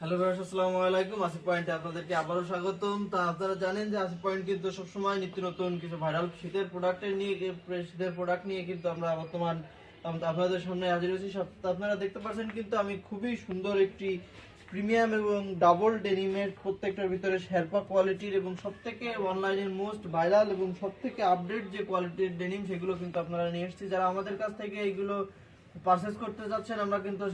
Hello viewers, আসসালামু আলাইকুম। আসিফ পয়েন্টে আপনাদেরকে আবারও স্বাগতম। তা আপনারা জানেন যে আসিফ পয়েন্ট কিন্তু সবসময় নিত্য নতুন কিছু ভাইরাল শীতের প্রোডাক্ট নিয়ে কিন্তু আমরা বর্তমান আপনাদের সামনে হাজির হয়েছি। আপনারা দেখতে পাচ্ছেন কিন্তু আমি খুবই সুন্দর একটি প্রিমিয়াম এবং ডাবল ডেনিমের প্রত্যেকটার ভিতরে শেরপা কোয়ালিটির এবং সবথেকে অনলাইনের মোস্ট ভাইরাল এবং সবথেকে আপডেট যে কোয়ালিটির ডেনিম সেগুলো কিন্তু আপনারা নিয়ে এসেছি। যারা আমাদের কাছ থেকে এইগুলো পারচেস করতে যাচ্ছেন, আমরা কিন্তু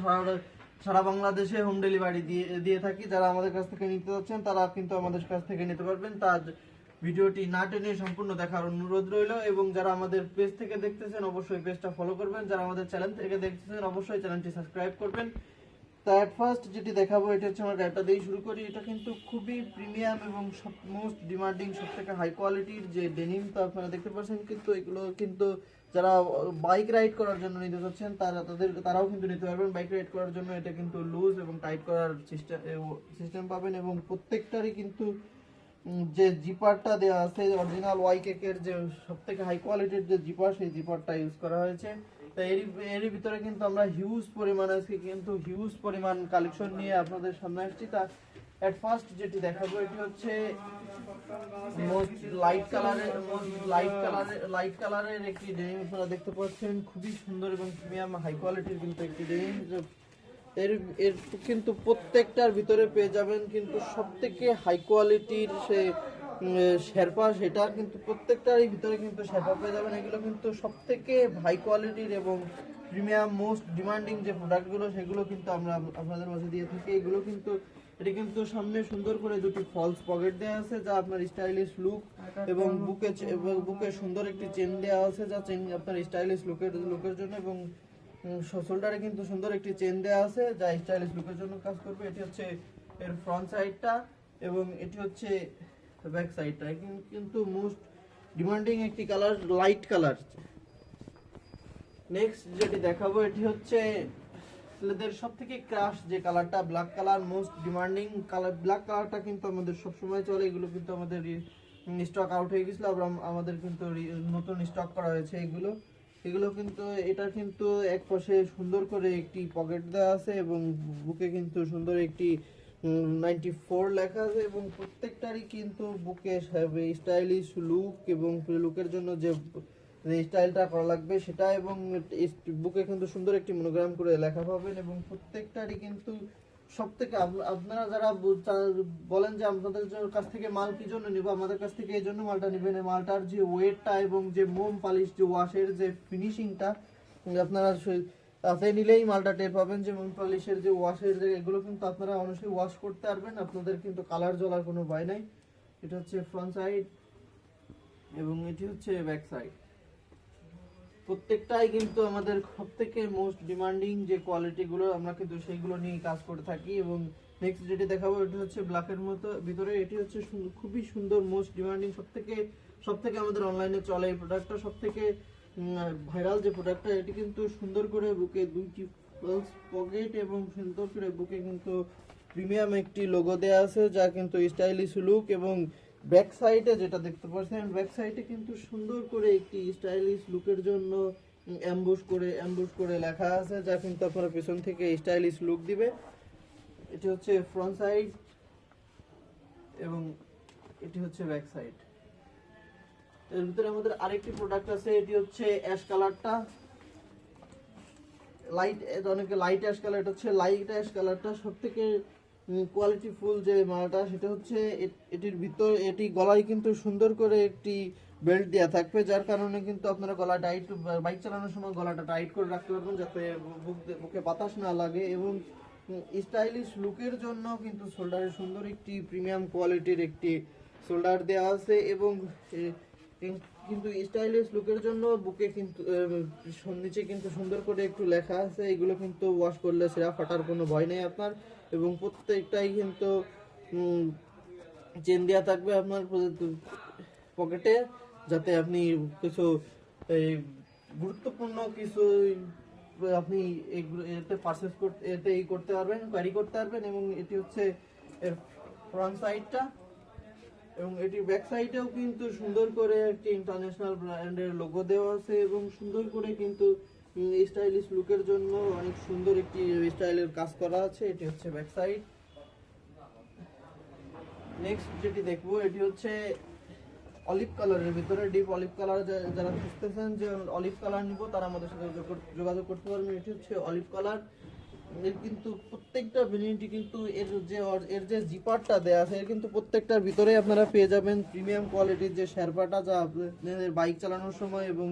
সারা বাংলাদেশে হোম ডেলিভারি দিয়ে থাকি। যারা আমাদের কাছ থেকে নিতে যাচ্ছেন তারা কিন্তু আমাদের কাছ থেকে নিতে পারবেন। তার ভিডিওটি না টেনে সম্পূর্ণ দেখার অনুরোধ রইল। এবং যারা আমাদের পেজ থেকে দেখতেছেন অবশ্যই পেজটা ফলো করবেন, যারা আমাদের চ্যানেল থেকে দেখতেছেন অবশ্যই চ্যানেলটি সাবস্ক্রাইব করবেন। তা অ্যাট ফার্স্ট যেটি দেখাবো এটা হচ্ছে, আমার গাড়িটা দিয়ে শুরু করি। এটা কিন্তু খুবই প্রিমিয়াম এবং মোস্ট ডিমান্ডিং সব থেকে হাই কোয়ালিটির যে ডেনিম, তো আপনারা দেখতে পাচ্ছেন কিন্তু এগুলো কিন্তু যারা বাইক রাইড করার জন্য নিতে চাচ্ছেন তারাও কিন্তু নিতে পারবেন। বাইক রাইড করার জন্য এটা কিন্তু লুজ এবং টাইট করার সিস্টেম পাবেন এবং প্রত্যেকটারই কিন্তু যে জিপারটা দেওয়া আছে অরিজিনাল ওয়াইকেকের যে সব থেকে হাই কোয়ালিটির যে জিপার, সেই জিপারটা ইউজ করা হয়েছে। তো এরই ভিতরে কিন্তু আমরা হিউজ পরিমাণ কালেকশন নিয়ে আপনাদের সামনে আসছি। তা এট ফার্স্ট যেটি দেখাবো এটি হচ্ছে মোস্ট লাইট কালারের একটি ডেনিম। আপনারা দেখতে পাচ্ছেন খুবই সুন্দর এবং প্রিমিয়াম হাই কোয়ালিটির কিন্তু একটি ডেনিম। এর এর কিন্তু প্রত্যেকটার ভিতরে পেয়ে যাবেন কিন্তু সবথেকে হাই কোয়ালিটির শেরপা, সেটা কিন্তু প্রত্যেকটারই ভিতরে কিন্তু শেরপা পেয়ে যাবেন। এগুলো কিন্তু সবথেকে হাই কোয়ালিটির এবং প্রিমিয়াম মোস্ট ডিমান্ডিং যে প্রোডাক্টগুলো সেগুলো কিন্তু আমরা আপনাদের মাঝে দিয়ে থাকি। এগুলো কিন্তু এটি কিন্তু সামনে সুন্দর করে দুটি ফলস পকেট দেওয়া আছে যা আপনার স্টাইলিশ লুক এবং বুকে সুন্দর একটি চেন দেওয়া আছে যা চেন আপনার স্টাইলিশ লুকের জন্য, এবং শোল্ডারে কিন্তু সুন্দর একটি চেন দেওয়া আছে যা স্টাইলিশ লুকের জন্য কাজ করবে। এটি হচ্ছে এর ফ্রন্ট সাইডটা এবং এটি হচ্ছে ব্যাক সাইডটা। কিন্তু মোস্ট ডিমান্ডিং একটি কালার, লাইট কালার। নেক্সট যেটি দেখাবো এটি হচ্ছে ছেলেদের সব থেকে ক্রাশ যে কালারটা, black colour, most demanding colour. Black কালারটা কিন্তু আমাদের সবসময় চলে। এগুলো কিন্তু আমাদের স্টক আউট হয়ে গেছিলো, আমাদের কিন্তু নতুন স্টক করা হয়েছে এগুলো কিন্তু এটা কিন্তু এক পাশে সুন্দর করে একটি পকেট দেওয়া আছে এবং বুকে কিন্তু সুন্দর একটি 94 লেখা আছে এবং প্রত্যেকটারই কিন্তু বুকে স্টাইলিশ লুক এবং লুকের জন্য যে স্টাইলটা করা লাগবে সেটা, এবং বুকে কিন্তু সুন্দর একটি মনোগ্রাম করে লেখা পাবেন এবং প্রত্যেকটারই কিন্তু সব থেকে আপনারা যারা বলেন যে আপনাদের কাছ থেকে মাল কি জন্য নিব, আমাদের কাছ থেকে এই জন্য মালটা নেবেন। মালটার যে ওয়েটটা এবং যে মোম পালিশ যে ওয়াশের যে ফিনিশিংটা আপনারা হাতে নিলেই মালটা টের পাবেন যে মোম পালিশের যে ওয়াশের যে এগুলো কিন্তু আপনারা অবশ্যই ওয়াশ করতে পারবেন, আপনাদের কিন্তু কালার জ্বলার কোনো ভয় নাই। এটা হচ্ছে ফ্রন্ট সাইড এবং এটি হচ্ছে ব্যাক সাইড। প্রত্যেকটাই কিন্তু আমাদের সব থেকে মোস্ট ডিমান্ডিং যে কোয়ালিটিগুলো আমরা কিন্তু সেইগুলো নিয়ে কাজ করে থাকি। এবং নেক্সট যেটি দেখাবো এটি হচ্ছে ব্ল্যাকের মতো ভিতরে, এটি হচ্ছে খুবই সুন্দর মোস্ট ডিমান্ডিং সব থেকে আমাদের অনলাইনে চলে এই প্রোডাক্টটা, সব থেকে ভাইরাল যে প্রোডাক্টটা। এটি কিন্তু সুন্দর করে বুকে দুইটি ফলস পকেট এবং সুন্দর করে বুকে কিন্তু প্রিমিয়াম একটি লোগো দেওয়া আছে যা কিন্তু স্টাইলিশ লুক, এবং ব্যাক সাইডে যেটা দেখতে পাচ্ছেন ব্যাক সাইডে কিন্তু সুন্দর করে একটি স্টাইলিশ লুকের জন্য অ্যাম্বুশ করে লেখা আছে যা কিন্তু আপনারা পেছন থেকে স্টাইলিশ লুক দিবে। এটি হচ্ছে ফ্রন্ট সাইড এবং এটি হচ্ছে ব্যাক সাইড। এর ভিতরে আমাদের আরেকটি প্রোডাক্ট আছে, এটি হচ্ছে অ্যাশ কালারটা, অনেকে লাইট অ্যাশ কালার। এটা হচ্ছে লাইট অ্যাশ কালারটা সব থেকে কোয়ালিটি ফুল যে মালটা, সেটা হচ্ছে এটি গলায় কিন্তু সুন্দর করে একটি বেল্ট দেওয়া থাকবে যার কারণে কিন্তু আপনারা গলা টাইট, বাইক চালানোর সময় গলাটা টাইট করে রাখতে পারবেন যাতে বুকে বাতাস না লাগে। এবং স্টাইলিশ লুকের জন্য কিন্তু শোল্ডারে সুন্দর একটি প্রিমিয়াম কোয়ালিটির একটি শোল্ডার দেওয়া আছে এবং কিন্তু স্টাইলিশ লুকের জন্য বুকে কিন্তু নিচে কিন্তু সুন্দর করে একটু লেখা আছে। এগুলো কিন্তু ওয়াশ করলে সেরা ফাটার কোনো ভয় নেই আপনার, এবং প্রত্যেকটাই কিন্তু চেন দেওয়া থাকবে আপনার পকেটে যাতে আপনি কিছু গুরুত্বপূর্ণ কিছু আপনি এতে পারচেস করতে পারবেন, ক্যারি করতে পারবেন। এবং এটি হচ্ছে এর ফ্রন্ট সাইডটা এবং এটি ব্যাক সাইডেও কিন্তু সুন্দর করে একটি ইন্টারন্যাশনাল ব্র্যান্ডের লোগো দেওয়া আছে এবং সুন্দর করে কিন্তু স্টাইলিশ লুকের জন্য অনেক সুন্দর একটি স্টাইলের কাজ করা আছে। এটি হচ্ছে ব্যাক সাইড নেক্সট যেটি দেখবো এটি হচ্ছে অলিভ কালারের ভিতরে, ডিপ অলিভ কালার। যারা খুঁজতেছেন যে অলিভ কালার নিব তারা আমাদের সাথে যোগাযোগ করতে পারবেন। এটি হচ্ছে অলিভ কালার। এর কিন্তু প্রত্যেকটা ভ্যারিয়েন্টই কিন্তু এর যে জিপারটা দেয়া আছে, এর কিন্তু প্রত্যেকটার ভিতরে আপনারা পেয়ে যাবেন প্রিমিয়াম কোয়ালিটির যে শেরপাটা, যা আপনাদের বাইক চালানোর সময় এবং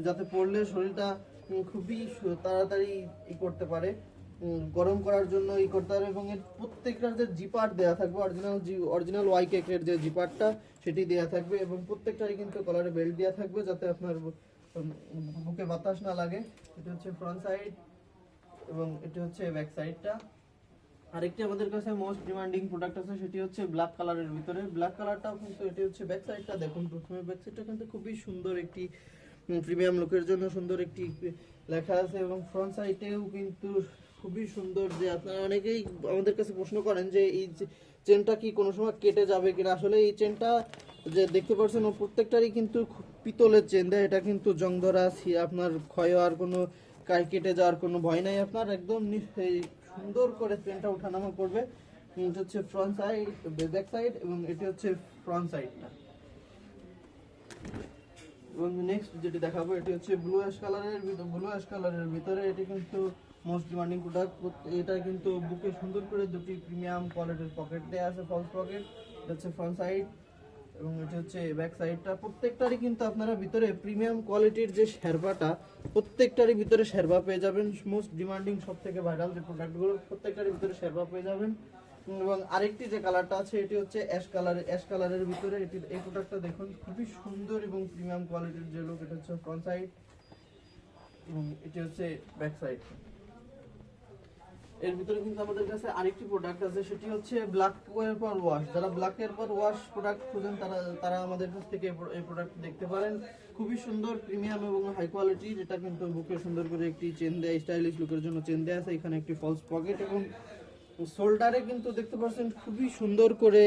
যাতে পড়লে শরীরটা খুবই তাড়াতাড়ি করতে পারে, গরম করার জন্য করতে পারে। এবং এর প্রত্যেকটার যে জিপার দেয়া থাকবে, অরিজিনাল ওয়াই কেকের যে জিপারটা সেটি দেয়া থাকবে, এবং প্রত্যেকটারই কিন্তু কলারে বেল্ট দেওয়া থাকবে যাতে আপনার বুকে বাতাস না লাগে। এটা হচ্ছে ফ্রন্ট সাইড এবং এটা হচ্ছে ব্যাক সাইডটা। আরেকটি আমাদের কাছে মোস্ট ডিমান্ডিং প্রোডাক্ট আছে, সেটি হচ্ছে ব্ল্যাক কালারের ভিতরে। ব্ল্যাক কালারটাও কিন্তু এটি হচ্ছে ব্যাক সাইডটা। দেখুন প্রথমে ব্যাক সাইডটা কিন্তু খুবই সুন্দর একটি প্রিমিয়াম লুকের জন্য সুন্দর একটি লেখা আছে, এবং ফ্রন্ট সাইডেও কিন্তু খুবই সুন্দর। যে আপনারা অনেকেই আমাদের কাছে প্রশ্ন করেন যে এই চেনটা কি কোনো সময় কেটে যাবে কিনা। আসলে এই চেনটা যে দেখতে পাচ্ছেন ও প্রত্যেকটারই কিন্তু পিতলের চেন দেয়, এটা কিন্তু জং ধরা আপনার ক্ষয় হওয়ার কোনো কেটে যাওয়ার কোনো ভয় নাই আপনার। একদম সুন্দর করে চেনটা ওঠানামা করবে। এটা হচ্ছে ফ্রন্ট সাইড, ব্যাক সাইড, এবং এটি হচ্ছে ফ্রন্ট সাইডটা। এবং নেক্সট যেটি দেখাবো এটি হচ্ছে ব্লু অ্যাশ কালারের ভিতরে। এটি কিন্তু মোস্ট ডিমান্ডিং প্রোডাক্ট। এটা কিন্তু বুকে সুন্দর করে দুটি প্রিমিয়াম কোয়ালিটির পকেট দেওয়া আছে, ফলস পকেট। এটা হচ্ছে ফ্রন্ট সাইড এবং এটি হচ্ছে ব্যাক সাইডটা। প্রত্যেকটারই কিন্তু আপনারা ভিতরে প্রিমিয়াম কোয়ালিটির যে শেরবাটা, প্রত্যেকটারই ভিতরে শেরবা পেয়ে যাবেন। মোস্ট ডিমান্ডিং সব থেকে ভাইরাল যে প্রোডাক্টগুলো, প্রত্যেকটারই ভিতরে শেরবা পেয়ে যাবেন। এবং আরেকটি যে কালারটা আছে এটি হচ্ছে অ্যাশ কালারের ভিতরে। এই প্রোডাক্টটা দেখুন খুবই সুন্দর এবং প্রিমিয়াম কোয়ালিটির যে লুক। এটা হচ্ছে ফ্রন্ট সাইড এবং এটি হচ্ছে ব্যাক সাইড। এর ভিতরে কিন্তু আমাদের কাছে আরেকটি প্রোডাক্ট আছে, সেটি হচ্ছে ব্ল্যাক এর পর ওয়াশ। যারা ব্ল্যাক এর পর ওয়াশ প্রোডাক্ট খুঁজেন তারা আমাদের কাছ থেকে এই প্রোডাক্ট দেখতে পারেন। খুবই সুন্দর প্রিমিয়াম এবং হাই কোয়ালিটির। এটা কিন্তু বুকে সুন্দর করে একটি চেন দেয়া, স্টাইলিশ লুকের জন্য চেন দেয়া আছে। এখানে একটি ফলস পকেট এবং শোল্ডারে কিন্তু দেখতে পাচ্ছেন খুবই সুন্দর করে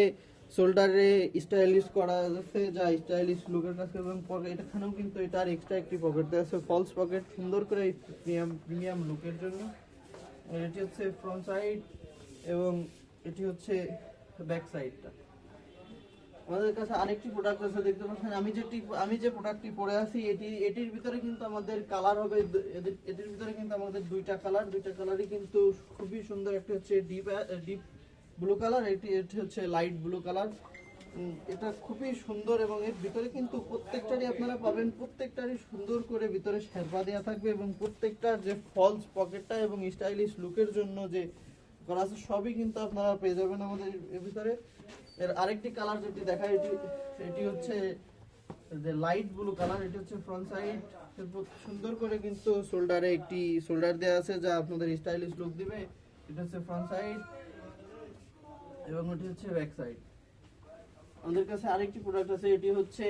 শোল্ডারে স্টাইলিশ করা আছে, যা স্টাইলিশ লুকের কাছে। এবং এখানেও কিন্তু এটার এক্সট্রা একটি পকেট দেওয়া আছে, ফলস পকেট, সুন্দর করে প্রিমিয়াম লুকের জন্য। এটি হচ্ছে ফ্রন্ট সাইড এবং এটি হচ্ছে ব্যাক সাইডটা। আমাদের কাছে আরেকটি প্রোডাক্ট আছে, দেখতে পাচ্ছেন আমি যে প্রোডাক্টটি পরে আছি এটির ভিতরে কিন্তু আমাদের কালার হবে, এটির ভিতরে কিন্তু আমাদের দুইটা কালারই কিন্তু খুবই সুন্দর। একটা হচ্ছে ডিপ ব্লু কালার, এটি হচ্ছে লাইট ব্লু কালার। এটা খুবই সুন্দর এবং এর ভিতরে কিন্তু প্রত্যেকটারই আপনারা পাবেন, প্রত্যেকটারই সুন্দর করে ভিতরে শেরপা দেওয়া থাকবে, এবং প্রত্যেকটার যে ফলস পকেটটা এবং স্টাইলিশ লুকের জন্য যে করা আছে সবই কিন্তু আপনারা পেয়ে যাবেন আমাদের এর ভিতরে। এর আরেকটি কালার যেটি দেখায় এটি হচ্ছে যে লাইট ব্লু কালার। এটি হচ্ছে ফ্রন্ট সাইড। সুন্দর করে কিন্তু শোল্ডার দেওয়া আছে, যা আপনাদের স্টাইলিশ লুক দিবে। এটা হচ্ছে ফ্রন্ট সাইড এবং এটি হচ্ছে ব্যাক সাইড। আমাদের কাছে আরেকটি প্রোডাক্ট আছে, এটি হচ্ছে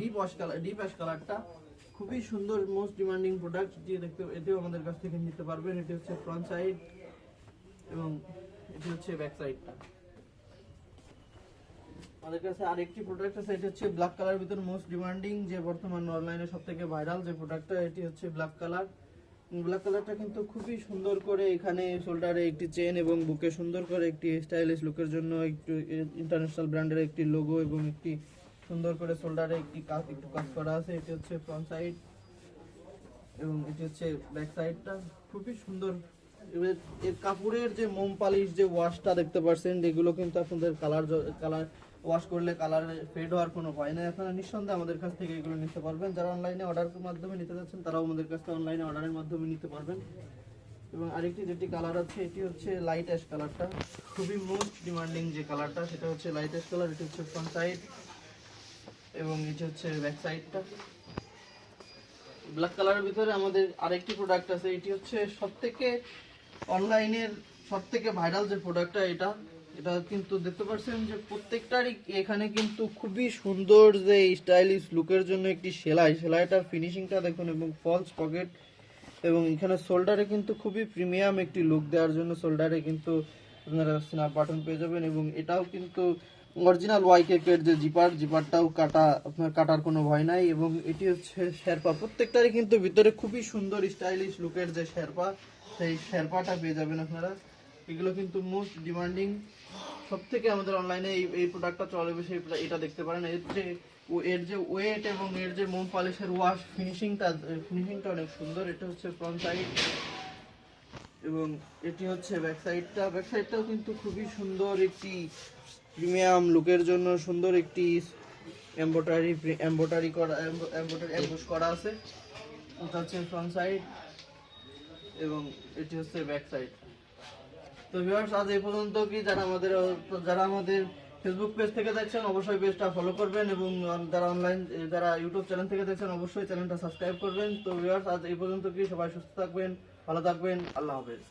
ডিপ অ্যাশ কালারটা। খুবই সুন্দর মোস্ট ডিমান্ডিং প্রোডাক্ট, এটিও আমাদের কাছ থেকে নিতে পারবেন। এটি হচ্ছে ফ্রন্ট সাইড এবং এটি হচ্ছে ব্যাক সাইডটা। আমাদের কাছে আরেকটি প্রোডাক্ট আছে, এটি হচ্ছে ব্ল্যাক কালার ভিতর মোস্ট ডিমান্ডিং, যে বর্তমান অনলাইনে সবথেকে ভাইরাল যে প্রোডাক্টটা, এটি হচ্ছে ব্ল্যাক কালারটা কিন্তু খুবই সুন্দর করে এখানে শোল্ডারে একটি চেন এবং বুকে সুন্দর করে একটি স্টাইলিশ লুকের জন্য একটু ইন্টারন্যাশনাল ব্র্যান্ডের একটি লোগো এবং একটি সুন্দর করে শোল্ডারে একটু কাজ করা আছে। এটি হচ্ছে ফ্রন্ট সাইড এবং এটি হচ্ছে ব্যাক সাইডটা। খুবই সুন্দর। এর কাপড়ের যে মোম পালিশ যে ওয়াশটা দেখতে পাচ্ছেন, এগুলো কিন্তু আপনাদের কালার ওয়াশ করলে কালার ফেড হওয়ার কোনো ভয় নেই। আপনারা নিঃসন্দেহে আমাদের কাছ থেকে এগুলো নিতে পারবেন। যারা অনলাইনে অর্ডারের মাধ্যমে নিতে যাচ্ছেন তারাও আমাদের কাছ থেকে অনলাইনে অর্ডারের মাধ্যমে নিতে পারবেন। এবং আরেকটি যেটি কালার আছে এটি হচ্ছে লাইট অ্যাশ কালারটা। খুবই মোস্ট ডিমান্ডিং যে কালারটা সেটা হচ্ছে লাইট অ্যাশ কালার। এটি হচ্ছে ফ্রন্ট সাইড এবং এটি হচ্ছে ব্যাক সাইডটা। ব্ল্যাক কালারের ভিতরে আমাদের আরেকটি প্রোডাক্ট আছে, এটি হচ্ছে অনলাইনের সবথেকে ভাইরাল যে প্রোডাক্টটা। এটা কিন্তু দেখতে পাচ্ছেন যে প্রত্যেকটারই এখানে কিন্তু খুবই সুন্দর যে স্টাইলিশ লুকের জন্য একটি সেলাইটার ফিনিশিংটা দেখুন, এবং ফলস পকেট, এবং এখানে শোল্ডারে কিন্তু খুবই প্রিমিয়াম একটি লুক দেওয়ার জন্য শোল্ডারে কিন্তু আপনারা স্ন্যাপ বাটন পেয়ে যাবেন। এবং এটাও কিন্তু অরিজিনাল ওয়াই কেকের যে জিপারটাও আপনার কাটার কোনো ভয় নাই। এবং এটি হচ্ছে শেরপা। প্রত্যেকটারই কিন্তু ভিতরে খুবই সুন্দর স্টাইলিশ লুকের যে শেরপা, সেই শেরপাটা পেয়ে যাবেন আপনারা। এগুলো কিন্তু মোস্ট ডিমান্ডিং সব থেকে আমাদের অনলাইনে এই প্রোডাক্টটা চলে বেশি, এটা দেখতে পারেন। এর যে ওয়েট এবং এর যে মোম পলিশের ওয়াশ ফিনিশিংটা অনেক সুন্দর। এটা হচ্ছে ফ্রন্ট সাইড এবং এটি হচ্ছে ব্যাক সাইডটাও কিন্তু খুবই সুন্দর একটি প্রিমিয়াম লুকের জন্য সুন্দর একটি এমব্রয়ডারি করা আছে। এটা হচ্ছে ফ্রন্ট সাইড এবং এটি হচ্ছে ব্যাক সাইড। তো ভিউয়ার্স, আজ এই পর্যন্ত। কি যারা আমাদের ফেসবুক পেজ থেকে দেখছেন অবশ্যই পেজটা ফলো করবেন, এবং যারা ইউটিউব চ্যানেল থেকে দেখছেন অবশ্যই চ্যানেলটা সাবস্ক্রাইব করবেন। তো ভিউয়ার্স, আজ এই পর্যন্ত। কি সবাই সুস্থ থাকবেন, ভালো থাকবেন, আল্লাহ হাফেজ।